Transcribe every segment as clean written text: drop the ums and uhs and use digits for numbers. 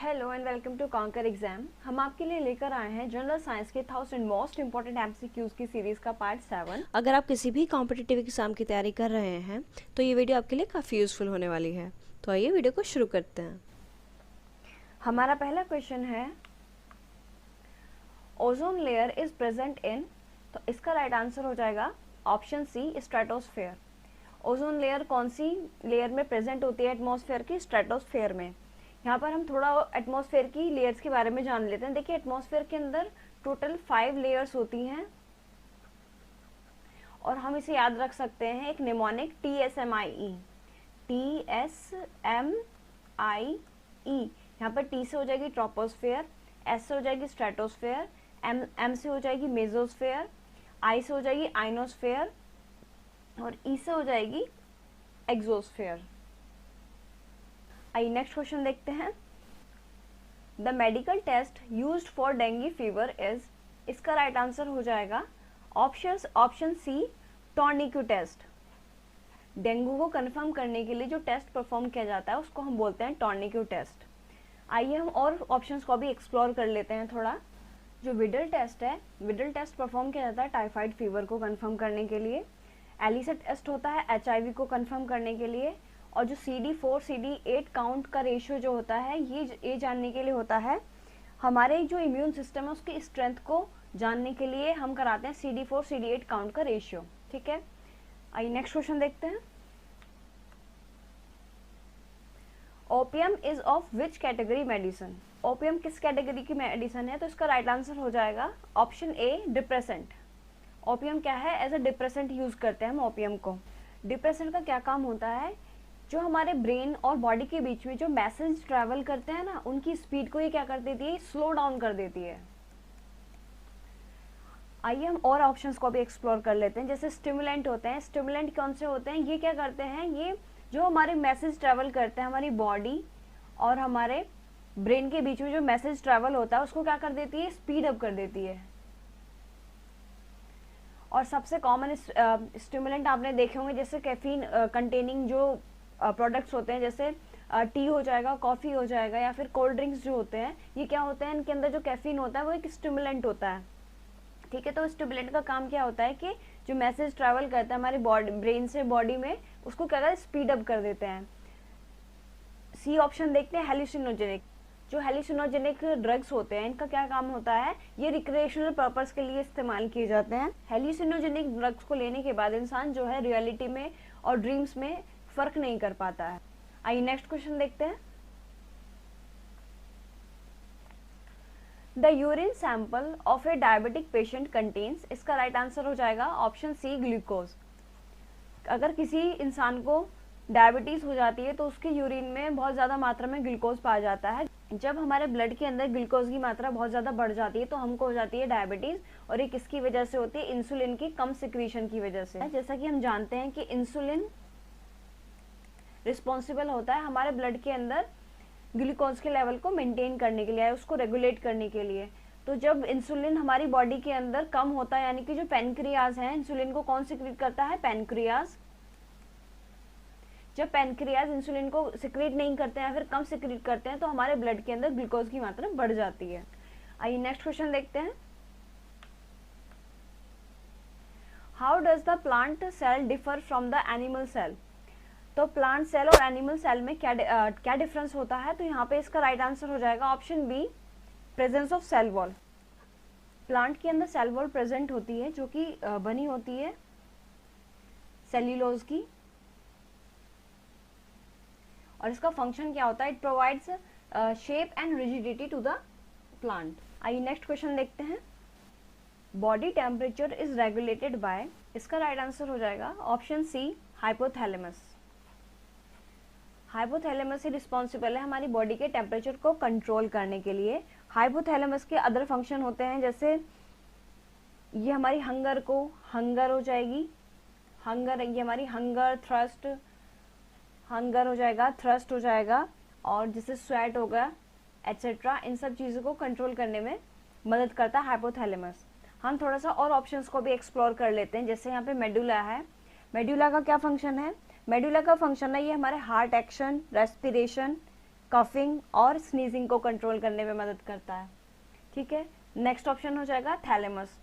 Hello and welcome to conquer exam. हम आपके लिए लेकर आए हैं जनरल साइंस के 1000 मोस्ट इंपॉर्टेंट एमसीक्यूज की सीरीज का पार्ट 7। अगर आप किसी भी कॉम्पिटिटिव एग्ज़ाम की तैयारी कर रहे हैं तो ये वीडियो आपके लिए काफ़ी यूज़फुल होने वाली है। तो आइए वीडियो को शुरू करते हैं। हमारा पहला क्वेश्चन है, ozone layer is present in, तो इसका राइट आंसर हो जाएगा option C, stratosphere. Ozone layer कौन सी लेयर में प्रेजेंट होती है एटमॉस्फेयर की? स्ट्रेटोस्फेयर में। यहाँ पर हम थोड़ा एटमॉस्फेयर की लेयर्स के बारे में जान लेते हैं। देखिए, एटमॉस्फेयर के अंदर टोटल 5 लेयर्स होती हैं और हम इसे याद रख सकते हैं एक निमोनिक TSMIE। यहाँ पर T से हो जाएगी ट्रोपोस्फेयर, S से हो जाएगी स्ट्रेटोस्फेयर, M से हो जाएगी मेसोस्फेयर, I से हो जाएगी आइनोस्फेयर और E से हो जाएगी एक्सोस्फेयर। आइए नेक्स्ट क्वेश्चन देखते हैं। The medical test used for dengue fever is, इसका राइट आंसर हो जाएगा option C, tourniquet test. Dengue को कंफर्म करने के लिए जो टेस्ट परफॉर्म किया जाता है उसको हम बोलते हैं टॉर्निक्यू टेस्ट। आइए हम और ऑप्शंस को भी एक्सप्लोर कर लेते हैं थोड़ा। जो विडल टेस्ट है, विडल टेस्ट परफॉर्म किया जाता है टाइफाइड फीवर को कंफर्म करने के लिए। एलिसा टेस्ट होता है HIV को कंफर्म करने के लिए। और जो CD4 CD8 काउंट का रेशियो जो होता है ये जानने के लिए होता है, हमारे जो इम्यून सिस्टम है उसकी स्ट्रेंथ को जानने के लिए हम कराते हैं CD4 CD8 काउंट का रेशियो। ठीक है, आइए नेक्स्ट क्वेश्चन देखते हैं। Opium is of which category medicine? Opium किस कैटेगरी की मेडिसिन है? तो इसका राइट आंसर हो जाएगा ऑप्शन ए, डिप्रेसेंट। ओपियम क्या है? एज अ डिप्रेसेंट यूज करते हैं हम ओपियम को। डिप्रेसेंट का क्या काम होता है? जो हमारे ब्रेन और बॉडी के बीच में जो मैसेज ट्रैवल करते हैं ना, उनकी स्पीड को ये क्या कर देती है? स्लो डाउन कर देती है। आइए हम और ऑप्शंस को भी एक्सप्लोर कर लेते हैं। जैसे स्टिमुलेंट होते हैं, स्टिमुलेंट कौन से होते हैं? ये क्या करते हैं? ये जो हमारे मैसेज ट्रैवल करते हैं हमारी बॉडी और हमारे ब्रेन के बीच में जो मैसेज ट्रैवल होता है उसको क्या कर देती है? स्पीड अप कर देती है। और सबसे कॉमन स्टिमुलेंट आपने देखे होंगे, जैसे कैफीन कंटेनिंग जो प्रोडक्ट्स होते हैं, जैसे टी हो जाएगा, कॉफ़ी हो जाएगा या फिर कोल्ड ड्रिंक्स जो होते हैं, ये क्या होते हैं? इनके अंदर जो कैफीन होता है वो एक स्टिमुलेंट होता है। ठीक है, तो स्टिमुलेंट का काम क्या होता है कि जो मैसेज ट्रैवल करता है हमारी बॉडी, ब्रेन से बॉडी में, उसको क्या करते हैं? स्पीड अप कर देते हैं। सी ऑप्शन देखते हैं, हेलुसिनोजेनिक। जो हेलुसिनोजेनिक ड्रग्स होते हैं इनका क्या काम होता है? ये रिक्रिएशनल पर्पस के लिए इस्तेमाल किए जाते हैं। हेलुसिनोजेनिक ड्रग्स को लेने के बाद इंसान जो है रियलिटी में और ड्रीम्स में फर्क नहीं कर पाता है। आइए नेक्स्ट क्वेश्चन देखते हैं। The urine sample of A diabetic patient contains, इसका राइट आंसर हो जाएगा ऑप्शन सी, ग्लूकोज। अगर किसी इंसान को डायबिटीज हो जाती है तो उसके यूरिन में बहुत ज़्यादा मात्रा में ग्लूकोज पाया जाता है। जब हमारे ब्लड के अंदर ग्लूकोज की मात्रा बहुत ज़्यादा बढ़ जाती है तो हमको हो जाती है डायबिटीज़। और ये किसकी वजह से होती है? इंसुलिन की कम सिक्रीशन की वजह से। जैसा कि हम जानते हैं कि इंसुलिन रिस्पॉन्सिबल होता है हमारे ब्लड के अंदर ग्लूकोज के लेवल को मेंटेन करने के लिए, उसको रेगुलेट करने के लिए। तो जब इंसुलिन हमारी बॉडी के अंदर कम होता है, यानी कि जो पैनक्रियाज है, इंसुलिन को कौन सिक्रीट करता है? पैनक्रियाज। जब पैनक्रियाज इंसुलिन को सिक्रीट नहीं करते हैं, फिर कम सिक्रीट करते हैं, तो हमारे ब्लड के अंदर ग्लूकोज की मात्रा बढ़ जाती है। आइए नेक्स्ट क्वेश्चन देखते हैं। How does the plant cell differ from the animal cell? तो प्लांट सेल और एनिमल सेल में क्या डिफरेंस होता है? तो यहाँ पे इसका राइट आंसर हो जाएगा option B, presence of cell wall. Plant के अंदर सेल वॉल प्रेजेंट होती है जो कि बनी होती है सेल्यूलोज की। और इसका फंक्शन क्या होता है? It provides shape and rigidity to the plant. आइए नेक्स्ट क्वेश्चन देखते हैं। Body temperature is regulated by, इसका राइट आंसर हो जाएगा ऑप्शन सी, हाइपोथैलेमस। हाइपोथैलेमस ही रिस्पॉन्सिबल है हमारी बॉडी के टेम्परेचर को कंट्रोल करने के लिए। हाइपोथैलेमस के अदर फंक्शन होते हैं, जैसे ये हमारी हंगर को, हंगर हो जाएगी, हंगर, ये हमारी हंगर, थ्रस्ट, हंगर हो जाएगा, थ्रस्ट हो जाएगा, और जिससे स्वेट होगा एटसेट्रा, इन सब चीज़ों को कंट्रोल करने में मदद करता है हाइपोथैलेमस। हम थोड़ा सा और ऑप्शंस को भी एक्सप्लोर कर लेते हैं। जैसे यहाँ पे मेडुला है, मेडुला का क्या फंक्शन है? मेडुला का फंक्शन है ये हमारे हार्ट एक्शन, रेस्पिरेशन, कफिंग और स्नीजिंग को कंट्रोल करने में मदद करता है। ठीक है, नेक्स्ट ऑप्शन हो जाएगा थैलेमस।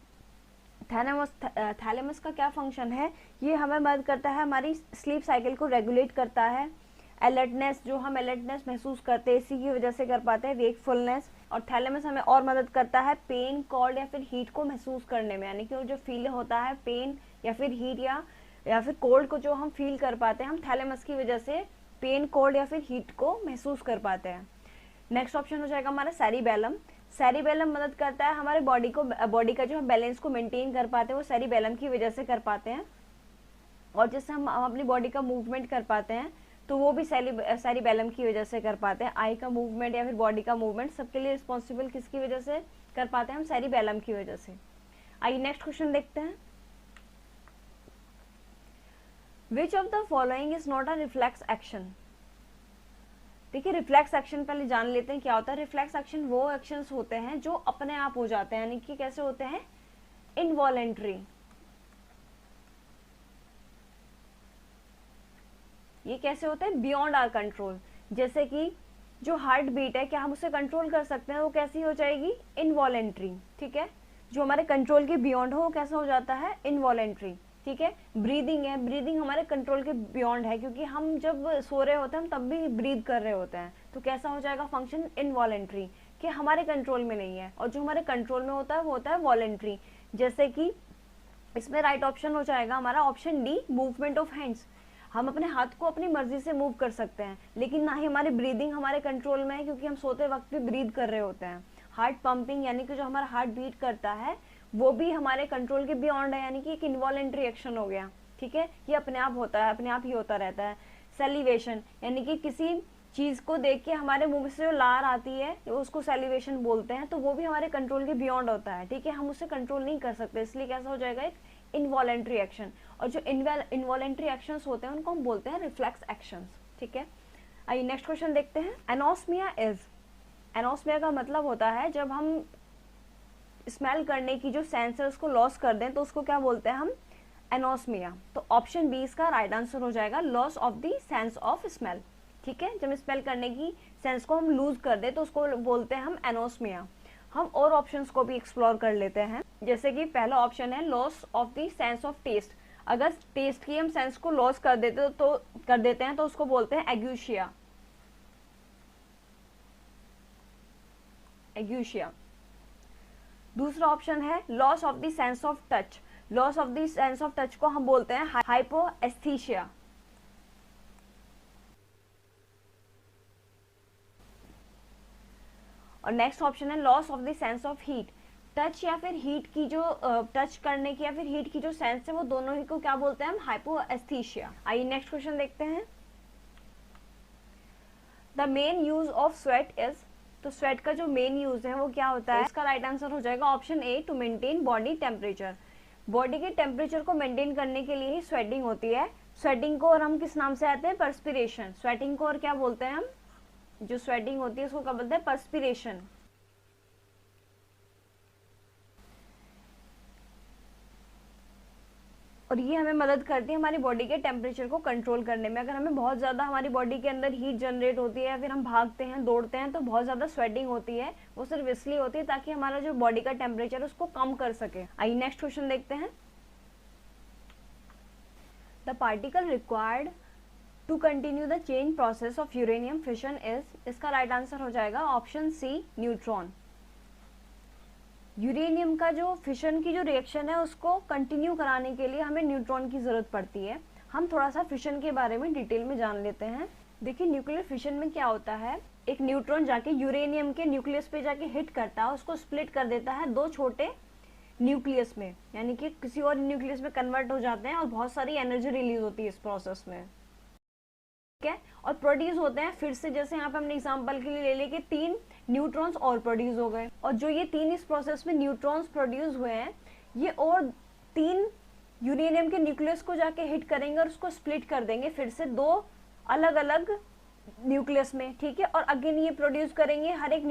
थैलेमस का क्या फंक्शन है, ये हमें मदद करता है, हमारी स्लीप साइकिल को रेगुलेट करता है। अलर्टनेस, जो हम अलर्टनेस महसूस करते हैं इसी की वजह से कर पाते हैं, वेकफुलनेस। और थैलेमस हमें और मदद करता है पेन, कोल्ड या फिर हीट को महसूस करने में, यानी कि जो फील होता है पेन या फिर हीट या फिर कोल्ड को जो हम फील कर पाते हैं, हम थैलेमस की वजह से पेन, कोल्ड या फिर हीट को महसूस कर पाते हैं। नेक्स्ट ऑप्शन हो जाएगा हमारा सेरिबेलम। सेरिबेलम मदद करता है हमारे बॉडी का जो हम बैलेंस को मेंटेन कर पाते हैं वो सेरिबेलम की वजह से कर पाते हैं। और जैसे हम अपनी बॉडी का मूवमेंट कर पाते हैं तो वो भी सेरिबेलम की वजह से कर पाते हैं। आई का मूवमेंट या फिर बॉडी का मूवमेंट सबके लिए रिस्पॉन्सिबल किसकी वजह से कर पाते हैं, हम सेरिबेलम की वजह से। आइए नेक्स्ट क्वेश्चन देखते हैं। Which of the following is not a reflex action. देखिए रिफ्लेक्स एक्शन पहले जान लेते हैं क्या होता है। रिफ्लेक्स एक्शन वो एक्शंस होते हैं जो अपने आप हो जाते हैं, यानी कि कैसे होते हैं, इनवॉलेंट्री। ये कैसे होते हैं, बियॉन्ड आवर कंट्रोल। जैसे कि जो हार्ट बीट है, क्या हम उसे कंट्रोल कर सकते हैं, वो कैसी हो जाएगी, इनवॉलेंट्री। ठीक है, जो हमारे कंट्रोल के बियॉन्ड हो वो कैसा हो जाता है, इनवॉलेंट्री। ठीक है, ब्रीदिंग है, ब्रीदिंग हमारे कंट्रोल के बियॉन्ड है, क्योंकि हम जब सो रहे होते हैं हम तब भी ब्रीद कर रहे होते हैं, तो कैसा हो जाएगा फंक्शन, इनवॉलेंट्री, कि हमारे कंट्रोल में नहीं है। और जो हमारे कंट्रोल में होता है वो होता है वॉलेंट्री। जैसे कि इसमें राइट ऑप्शन हो जाएगा हमारा option D, movement of hands. हम अपने हाथ को अपनी मर्जी से मूव कर सकते हैं, लेकिन ना ही हमारी ब्रीदिंग हमारे कंट्रोल में है, क्योंकि हम सोते वक्त भी ब्रीद कर रहे होते हैं। हार्ट पंपिंग, यानी कि जो हमारा हार्ट बीट करता है वो भी हमारे कंट्रोल के बियॉन्ड है, यानी कि एक इनवॉलेंट्री एक्शन हो गया। ठीक है, ये अपने आप होता है, अपने आप ही होता रहता है। सैलिवेशन, यानी कि किसी चीज को देख के हमारे मुंह से जो लार आती है उसको सैलिवेशन बोलते हैं, तो वो भी हमारे कंट्रोल के बियॉन्ड होता है। ठीक है, हम उसे कंट्रोल नहीं कर सकते, इसलिए कैसा हो जाएगा, एक इनवॉलेंट्री एक्शन। और जो इनवॉलेंट्री एक्शंस होते हैं उनको हम बोलते हैं रिफ्लेक्स एक्शंस। ठीक है, आइए नेक्स्ट क्वेश्चन देखते हैं। एनोस्मिया इज, एनोस्मिया का मतलब होता है जब हम स्मेल करने की जो सेंसर्स को लॉस कर दें तो उसको क्या बोलते हैं हम, एनोस्मिया। तो ऑप्शन बी इसका राइट आंसर हो जाएगा, loss of the sense of smell. ठीक है, जब स्मेल करने की सेंस को हम लूज कर दे तो उसको बोलते हैं हम एनोस्मिया। हम और ऑप्शंस को भी एक्सप्लोर कर लेते हैं, जैसे कि पहला ऑप्शन है loss of the sense of taste. अगर टेस्ट की हम सेंस को लॉस कर देते हैं तो उसको बोलते हैं एग्यूशिया। एग्यूशिया। दूसरा ऑप्शन है loss of the sense of touch. Loss of the sense of touch को हम बोलते हैं हाइपोएस्थीसिया। और नेक्स्ट ऑप्शन है loss of the sense of heat. Touch या फिर हीट की जो टच करने की या फिर हीट की जो सेंस है वो दोनों ही को क्या बोलते हैं हम, हाइपोएस्थीसिया। आइए नेक्स्ट क्वेश्चन देखते हैं। The main use of sweat is, तो स्वेट का जो मेन यूज है वो क्या होता है, इसका राइट आंसर हो जाएगा option A, to maintain body temperature. Body के टेम्परेचर को मेंटेन करने के लिए ही स्वेटिंग होती है। स्वेटिंग को और हम किस नाम से आते हैं, परस्पिरेशन। स्वेटिंग को और क्या बोलते हैं हम, जो स्वेटिंग होती है उसको क्या बोलते हैं, परस्पिरेशन। और ये हमें मदद करती है हमारी बॉडी के टेम्परेचर को कंट्रोल करने में। अगर हमें बहुत ज़्यादा हमारी बॉडी के अंदर हीट जनरेट होती है या फिर हम भागते हैं दौड़ते हैं तो बहुत ज़्यादा स्वेटिंग होती है, वो सिर्फ इसलिए होती है ताकि हमारा जो बॉडी का टेम्परेचर है उसको कम कर सके। आइए नेक्स्ट क्वेश्चन देखते हैं। The particle required to continue the chain process of uranium fission is, इसका राइट आंसर हो जाएगा ऑप्शन सी, न्यूट्रॉन। यूरेनियम का जो फिशन की जो रिएक्शन है उसको कंटिन्यू कराने के लिए हमें न्यूट्रॉन की जरूरत पड़ती है। हम थोड़ा सा फिशन के बारे में डिटेल में जान लेते हैं। देखिए न्यूक्लियर फिशन में क्या होता है, एक न्यूट्रॉन जाके यूरेनियम के न्यूक्लियस पे जाके हिट करता है, उसको स्प्लिट कर देता है दो छोटे न्यूक्लियस में, यानी कि किसी और न्यूक्लियस में कन्वर्ट हो जाते हैं और बहुत सारी एनर्जी रिलीज होती है इस प्रोसेस में। ठीक है, और प्रोड्यूस होते हैं फिर से, जैसे यहाँ पे हमने एग्जांपल के लिए ले लेके 3 न्यूट्रॉन्स और प्रोड्यूस हो गए, और जो ये 3 इस प्रोसेस में न्यूट्रॉन्स प्रोड्यूस हुए हैं ये और 3 यूरेनियम के न्यूक्लियस को जाके हिट करेंगे और उसको स्प्लिट कर देंगे फिर से 2 अलग अलग न्यूक्लियस में। ठीक है, और अगेन ये प्रोड्यूस करेंगे, हर एक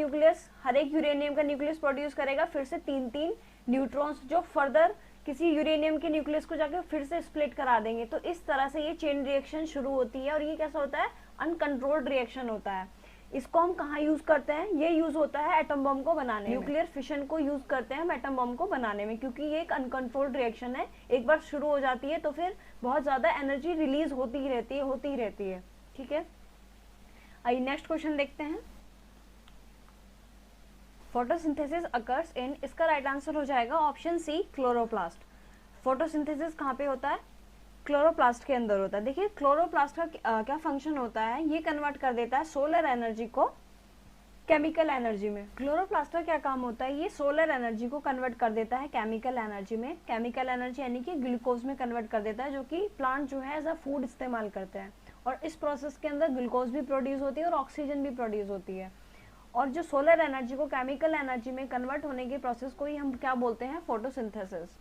यूरेनियम का न्यूक्लियस प्रोड्यूस करेगा फिर से 3-3 न्यूट्रॉन्स, जो फर्दर किसी यूरेनियम के न्यूक्लियस को जाके फिर से स्प्लिट करा देंगे। तो इस तरह से ये चेन रिएक्शन शुरू होती है और ये कैसा होता है, अनकंट्रोल्ड रिएक्शन होता है। इसको हम कहाँ यूज करते हैं, ये यूज होता है एटम बम को बनाने में, न्यूक्लियर फिशन को यूज करते हैं हम एटम बम को बनाने में, क्योंकि ये एक अनकंट्रोल्ड रिएक्शन है, एक बार शुरू हो जाती है तो फिर बहुत ज्यादा एनर्जी रिलीज होती ही रहती है। ठीक है, आइए नेक्स्ट क्वेश्चन देखते हैं। फोटोसिंथेसिस अकर्स इन, इसका राइट आंसर हो जाएगा ऑप्शन सी क्लोरोप्लास्ट। फोटोसिंथेसिस कहाँ पे होता है, क्लोरोप्लास्ट के अंदर होता है। देखिए क्लोरोप्लास्ट का क्या फंक्शन होता है, ये कन्वर्ट कर देता है सोलर एनर्जी को केमिकल एनर्जी में। क्लोरोप्लास्ट का क्या काम होता है, ये सोलर एनर्जी को कन्वर्ट कर देता है केमिकल एनर्जी में। केमिकल एनर्जी यानी कि ग्लूकोज में कन्वर्ट कर देता है, जो कि प्लांट जो है एज अ फूड इस्तेमाल करते हैं। और इस प्रोसेस के अंदर ग्लूकोज भी प्रोड्यूस होती है और ऑक्सीजन भी प्रोड्यूस होती है। और जो सोलर एनर्जी को केमिकल एनर्जी में कन्वर्ट होने के प्रोसेस को ही हम क्या बोलते हैं, फोटोसिंथेसिस।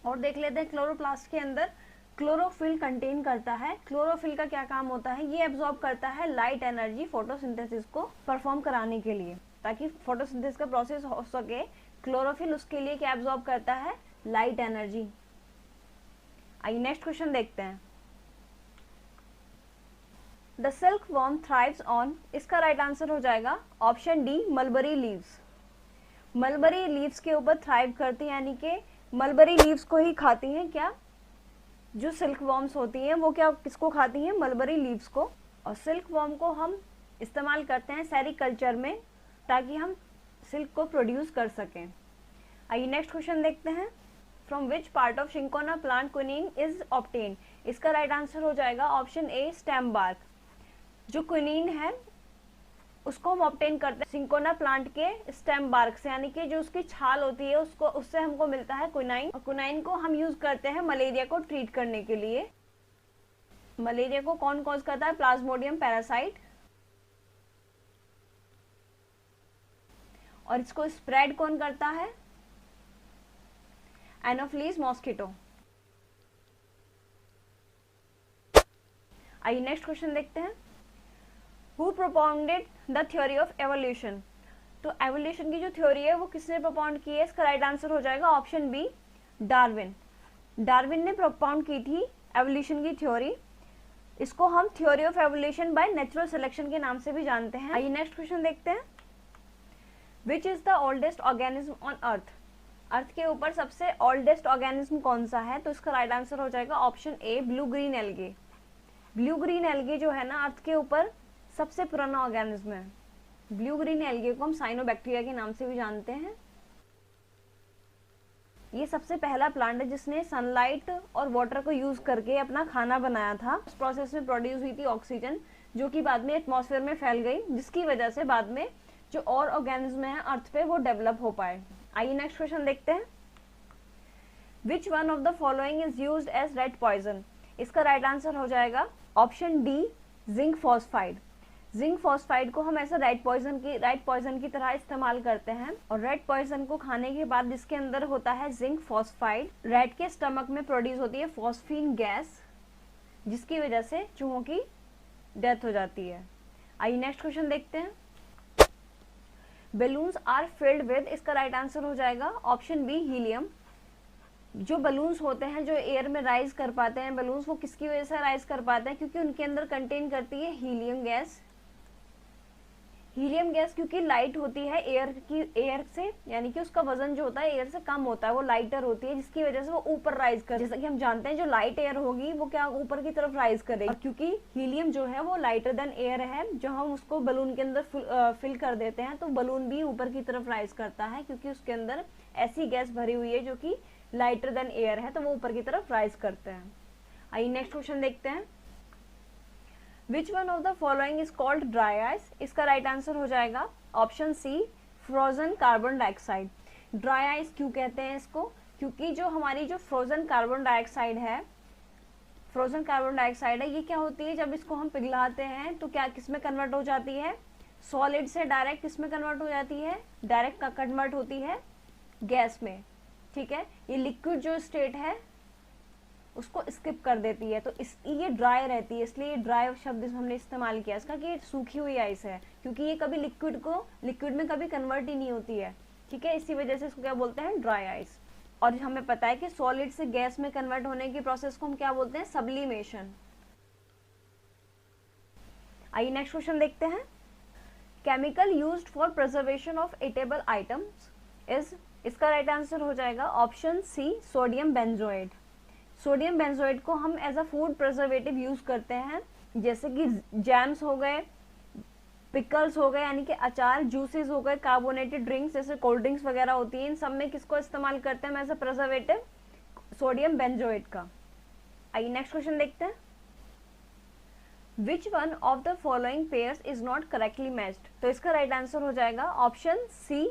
और देख लेते हैं क्लोरोप्लास्ट के अंदर क्लोरोफिल कंटेन करता है। क्लोरोफिल का क्या काम होता है, ये एब्जॉर्ब करता है लाइट एनर्जी फोटोसिंथेसिस को परफॉर्म कराने के लिए, ताकि फोटोसिंथेसिस का प्रोसेस हो सके। क्लोरोफिल उसके लिए क्या एब्जॉर्ब करता है, लाइट एनर्जी। आइए नेक्स्ट क्वेश्चन देखते हैं। The silk worm thrives on, इसका राइट आंसर हो जाएगा option D mulberry leaves. Mulberry leaves के ऊपर थ्राइव करती है, यानी कि मलबरी लीव्स को ही खाती हैं क्या, जो सिल्क वॉर्म्स होती हैं वो क्या किसको खाती हैं, मलबरी लीव्स को। और सिल्क वॉर्म को हम इस्तेमाल करते हैं सेरिकल्चर में, ताकि हम सिल्क को प्रोड्यूस कर सकें। आइए नेक्स्ट क्वेश्चन देखते हैं। From which part of cinchona plant quinine is obtain, इसका राइट आंसर हो जाएगा ऑप्शन ए स्टेम बार्क। जो क्विनीन है उसको हम ऑब्टेन करते हैं सिंकोना प्लांट के स्टेम बार्क से, यानी कि जो उसकी छाल होती है उसको, उससे हमको मिलता है क्विनाइन। और क्विनाइन को हम यूज करते हैं मलेरिया को ट्रीट करने के लिए। मलेरिया को कौन कॉज करता है, प्लाज्मोडियम पैरासाइट। और इसको स्प्रेड कौन करता है, एनोफिलीज मॉस्किटो। आइए नेक्स्ट क्वेश्चन देखते हैं। Who propounded the theory of evolution? तो एवोल्यूशन की जो थ्योरी है वो किसने प्रोपाउंड की है, इसका राइट आंसर हो जाएगा ऑप्शन बी डार्विन। डार्विन ने प्रोपाउंड की थी एवोल्यूशन की थ्योरी। इसको हम theory of evolution by natural selection के नाम से भी जानते हैं। आइए नेक्स्ट क्वेश्चन देखते हैं। Which is the oldest organism on earth, earth के ऊपर सबसे ओल्डेस्ट ऑर्गेनिज्म कौन सा है, तो इसका राइट आंसर हो जाएगा ऑप्शन ए blue green algae. Blue green algae जो है ना अर्थ के ऊपर सबसे पुराना ऑर्गेनिज्म है। ब्लू ग्रीन एल्गे को हम साइनोबैक्टीरिया के नाम से भी जानते हैं। ये सबसे पहला प्लांट है जिसने सनलाइट और वाटर को यूज करके अपना खाना बनाया था। उस प्रोसेस में प्रोड्यूस हुई थी ऑक्सीजन, जो कि बाद में एटमॉस्फेयर में फैल गई, जिसकी वजह से बाद में जो और ऑर्गेनिज्म है अर्थ पे वो डेवलप हो पाए। आइए नेक्स्ट क्वेश्चन देखते हैं। Which one of the following is used as rat poison, इसका राइट आंसर हो जाएगा option D zinc phosphide. Zinc phosphide को हम ऐसा रेड पॉइजन की तरह इस्तेमाल करते हैं। और रेड पॉइजन को खाने के बाद जिसके अंदर होता है जिंक फॉस्फाइड, रेड के स्टमक में प्रोड्यूस होती है फॉस्फीन गैस, जिसकी वजह से चूहों की डेथ हो जाती है। आइए नेक्स्ट क्वेश्चन देखते हैं। बलून्स आर फिल्ड विद, इसका राइट आंसर हो जाएगा ऑप्शन बी हीलियम। जो बलून्स होते हैं जो एयर में राइज कर पाते हैं बलून्स, वो किसकी वजह से राइज कर पाते हैं, क्योंकि उनके अंदर कंटेन करती है हीलियम गैस। हीलियम गैस क्योंकि लाइट होती है एयर से, यानी कि उसका वजन जो होता है एयर से कम होता है, वो लाइटर होती है, जिसकी वजह से वो ऊपर राइज कर, जैसा कि हम जानते हैं जो लाइट एयर होगी वो क्या ऊपर की तरफ राइज करेगी। और क्योंकि हीलियम जो है वो लाइटर देन एयर है, जो हम उसको बलून के अंदर फिल कर देते हैं तो बलून भी ऊपर की तरफ राइज करता है, क्योंकि उसके अंदर ऐसी गैस भरी हुई है जो कि लाइटर देन एयर है, तो वो ऊपर की तरफ राइज करते हैं। आइए नेक्स्ट क्वेश्चन देखते हैं। Which one of the following is called dry ice, इसका राइट आंसर हो जाएगा option C frozen carbon dioxide. Dry ice क्यों कहते हैं इसको, क्योंकि जो हमारी जो फ्रोजन कार्बन डाइऑक्साइड है ये क्या होती है, जब इसको हम पिघलाते हैं तो क्या किस में कन्वर्ट हो जाती है, सॉलिड से डायरेक्ट किस में कन्वर्ट हो जाती है, डायरेक्ट कन्वर्ट होती है गैस में। ठीक है, ये लिक्विड जो स्टेट है उसको स्किप कर देती है, तो ये ड्राई रहती है, इसलिए ड्राई शब्द हमने इस्तेमाल किया इसका कि सूखी हुई आइस है, क्योंकि ये कभी लिक्विड में कभी कन्वर्ट ही नहीं होती है। ठीक है, इसी वजह से इसको क्या बोलते हैं, ड्राई आइस। और हमें पता है कि सॉलिड से गैस में कन्वर्ट होने की प्रोसेस को हम क्या बोलते हैं, सब्लिमेशन। आइए नेक्स्ट क्वेश्चन देखते हैं। Chemical used for preservation of eatable items is, इसका राइट आंसर हो जाएगा option C sodium benzoate. Sodium benzoate को हम as a food preservative use करते हैं, जैसे कि जैम्स हो गए, पिकल्स हो गए यानी कि अचार, जूसेस हो गए, कार्बोनेटेड ड्रिंक्स जैसे कोल्ड ड्रिंक्स वगैरह होती हैं, इन सब में किसको इस्तेमाल करते हैं हम as a preservative? Sodium benzoate का। आइए नेक्स्ट क्वेश्चन देखते हैं। Which one of the following pairs is not correctly matched? तो इसका राइट आंसर हो जाएगा ऑप्शन सी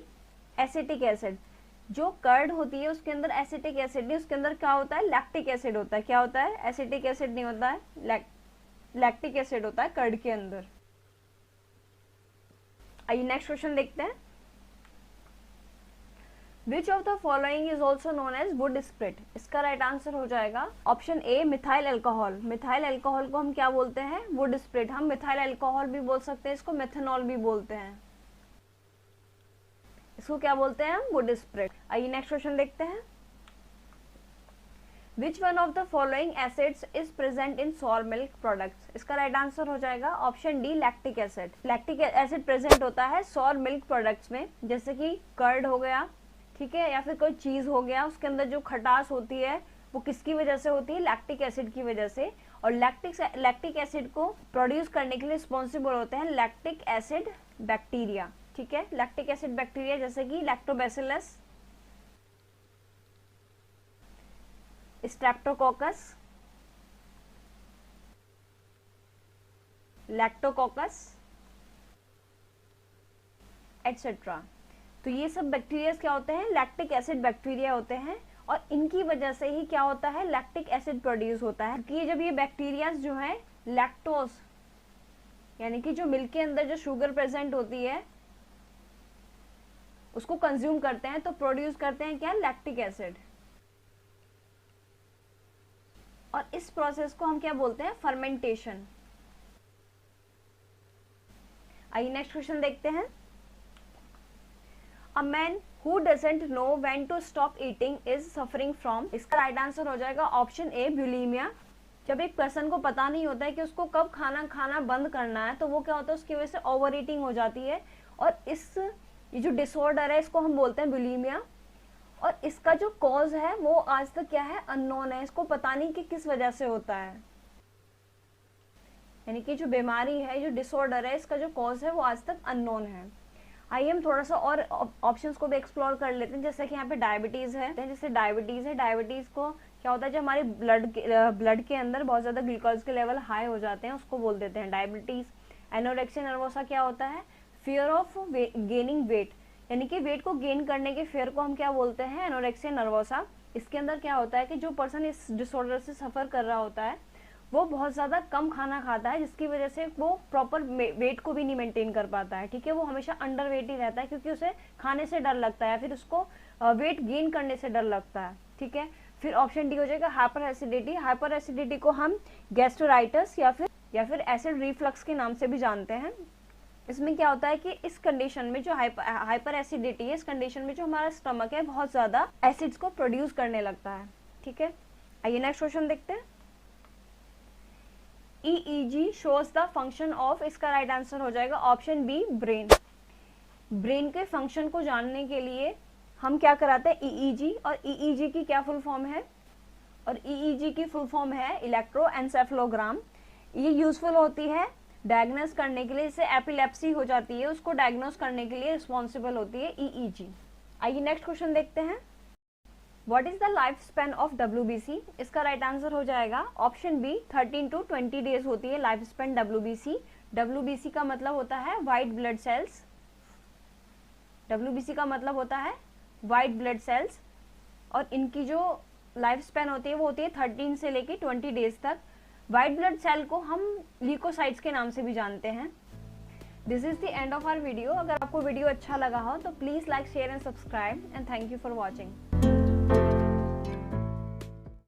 एसिटिक एसिड। जो कर्ड होती है उसके अंदर एसिटिक एसिड नहीं, उसके अंदर क्या होता है? लैक्टिक एसिड होता है। क्या होता है? एसिटिक एसिड नहीं होता है, लैक्टिक एसिड होता है कर्ड के अंदर। आइए नेक्स्ट क्वेश्चन देखते हैं। Which of the following is also known as wood sprit? इसका राइट आंसर हो जाएगा ऑप्शन ए मिथाइल अल्कोहल। मिथाइल अल्कोहल को हम क्या बोलते हैं? Would spirit. हम मिथाइल अल्कोहल भी बोल सकते हैं, इसको मेथनॉल भी बोलते हैं। इसको क्या बोलते हैं हम? Would spirit. आइए नेक्स्ट क्वेश्चन देखते हैं। Which one of the following acids is present in sour milk products? इसका राइट आंसर हो जाएगा option D lactic acid. Lactic acid present होता है सॉर मिल्क प्रोडक्ट्स में, जैसे कि कर्ड हो गया, ठीक है, या फिर कोई चीज हो गया, उसके अंदर जो खटास होती है वो किसकी वजह से होती है? लैक्टिक एसिड की वजह से। और लैक्टिक एसिड को प्रोड्यूस करने के लिए रिस्पॉन्सिबल होते हैं लैक्टिक एसिड बैक्टीरिया, ठीक है। लैक्टिक एसिड बैक्टीरिया जैसे कि लैक्टोबैसिलस, स्ट्रेप्टोकोकस, लैक्टोकोकस एटसेट्रा। तो ये सब बैक्टीरिया क्या होते हैं? लैक्टिक एसिड बैक्टीरिया होते हैं, और इनकी वजह से ही क्या होता है? लैक्टिक एसिड प्रोड्यूस होता है। क्योंकि जब ये बैक्टीरिया जो है लैक्टोज यानी कि जो मिल्क के अंदर जो शुगर प्रेजेंट होती है उसको कंज्यूम करते हैं, तो प्रोड्यूस करते हैं क्या? Lactic acid. और इस प्रोसेस को हम क्या बोलते हैं? फर्मेंटेशन। आइए नेक्स्ट क्वेश्चन देखते हैं। A man who doesn't know when to stop eating is suffering from, इसका राइट आंसर हो जाएगा ऑप्शन ए बुलिमिया। जब एक पर्सन को पता नहीं होता है कि उसको कब खाना बंद करना है, तो वो क्या होता है? उसकी वजह से ओवर ईटिंग हो जाती है, और ये जो डिसऑर्डर है इसको हम बोलते हैं बुलिमिया। और इसका जो कॉज है वो आज तक क्या है? अननोन है। इसको पता नहीं कि किस वजह से होता है, यानी कि जो बीमारी है, जो डिसऑर्डर है, इसका जो कॉज है वो आज तक अननोन है। आइए हम थोड़ा सा और ऑप्शंस को भी एक्सप्लोर कर लेते हैं। जैसे कि यहाँ पे डायबिटीज है, जैसे डायबिटीज है, डायबिटीज को क्या होता है? जब हमारे ब्लड के अंदर बहुत ज्यादा ग्लूकोज के लेवल हाई हो जाते हैं, उसको बोल देते हैं डायबिटीज। एनोरेक्सिया नर्वोसा क्या होता है? फियर ऑफ गेनिंग वेट, यानी कि वेट को गेन करने के फियर को हम क्या बोलते हैं? Anorexia nervosa. इसके अंदर क्या होता है कि जो पर्सन इस डिसऑर्डर से सफर कर रहा होता है वो बहुत ज्यादा कम खाना खाता है, जिसकी वजह से वो प्रॉपर वेट को भी नहीं मेंटेन कर पाता है, ठीक है। वो हमेशा अंडर वेट ही रहता है, क्योंकि उसे खाने से डर लगता है, फिर उसको वेट गेन करने से डर लगता है, ठीक है। फिर ऑप्शन डी हो जाएगा हाइपर एसिडिटी। हाइपर एसिडिटी को हम गैस्ट्राइटिस या फिर एसिड रिफ्लक्स के नाम से भी जानते हैं। इसमें क्या होता है कि इस कंडीशन में जो हाइपर एसिडिटी है, इस कंडीशन में जो हमारा स्टमक है बहुत ज्यादा एसिड्स को प्रोड्यूस करने लगता है, ठीक है। आइए नेक्स्ट क्वेश्चन देखते हैं। EEG shows the function of, इसका राइट आंसर हो जाएगा ऑप्शन बी ब्रेन। ब्रेन के फंक्शन को जानने के लिए हम क्या कराते हैं? EEG। और EEG की क्या फुल फॉर्म है? और EEG की फुल फॉर्म है इलेक्ट्रोएन्सेफेलोग्राम। ये यूजफुल होती है डायग्नोस करने के लिए, जैसे एपिलेप्सी हो जाती है उसको डायग्नोस करने के लिए रिस्पॉन्सिबल होती है EEG। आइए नेक्स्ट क्वेश्चन देखते हैं। What is the life span of WBC? इसका राइट आंसर हो जाएगा ऑप्शन बी 13 to 20 डेज होती है लाइफ स्पैन WBC। WBC का मतलब होता है व्हाइट ब्लड सेल्स। WBC का मतलब होता है व्हाइट ब्लड सेल्स, और इनकी जो लाइफ स्पैन होती है वो होती है 13 से लेके 20 डेज तक। व्हाइट ब्लड सेल को हम ल्यूकोसाइट्स के नाम से भी जानते हैं। This is the end of our video. अगर आपको वीडियो अच्छा लगा हो तो please like, share and subscribe, and thank you for watching.